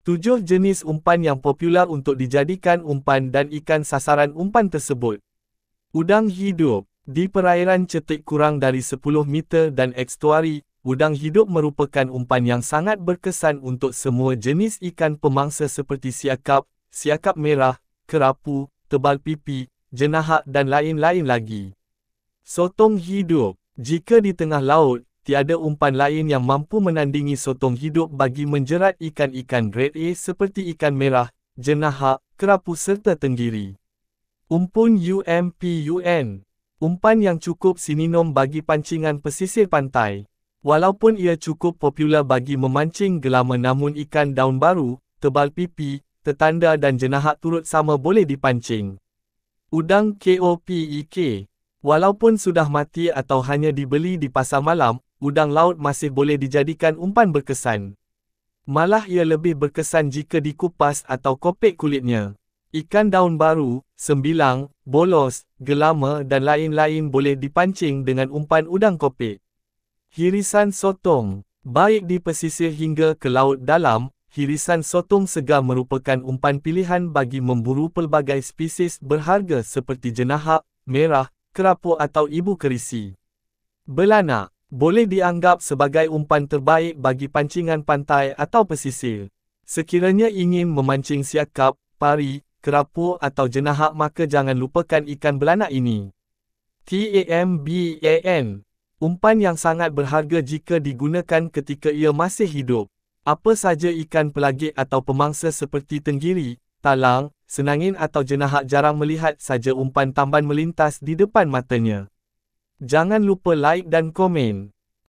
7 jenis umpan yang popular untuk dijadikan umpan dan ikan sasaran umpan tersebut. Udang hidup. Di perairan cetek kurang dari 10 meter dan ekstuari, udang hidup merupakan umpan yang sangat berkesan untuk semua jenis ikan pemangsa seperti siakap merah, kerapu, tebal pipi, jenahak dan lain-lain lagi. Sotong hidup. Jika di tengah laut, tiada umpan lain yang mampu menandingi sotong hidup bagi menjerat ikan-ikan grade A seperti ikan merah, jenahak, kerapu serta tenggiri. Umpun UMPUN. Umpan yang cukup sinonim bagi pancingan pesisir pantai. Walaupun ia cukup popular bagi memancing gelama, namun ikan daun baru, tebal pipi, tetanda dan jenahak turut sama boleh dipancing. Udang KOPEK. Walaupun sudah mati atau hanya dibeli di pasar malam, udang laut masih boleh dijadikan umpan berkesan. Malah ia lebih berkesan jika dikupas atau kopek kulitnya. Ikan daun baru, sembilang, bolos, gelama dan lain-lain boleh dipancing dengan umpan udang kopek. Hirisan sotong. Baik di pesisir hingga ke laut dalam, hirisan sotong segar merupakan umpan pilihan bagi memburu pelbagai spesies berharga seperti jenahak, merah, kerapu atau ibu kerisi. Belanak. Boleh dianggap sebagai umpan terbaik bagi pancingan pantai atau pesisir. Sekiranya ingin memancing siakap, pari, kerapu atau jenahak, maka jangan lupakan ikan belanak ini. TAMBAN. Umpan yang sangat berharga jika digunakan ketika ia masih hidup. Apa saja ikan pelagik atau pemangsa seperti tenggiri, talang, senangin atau jenahak jarang melihat saja umpan tamban melintas di depan matanya. Jangan lupa like dan komen.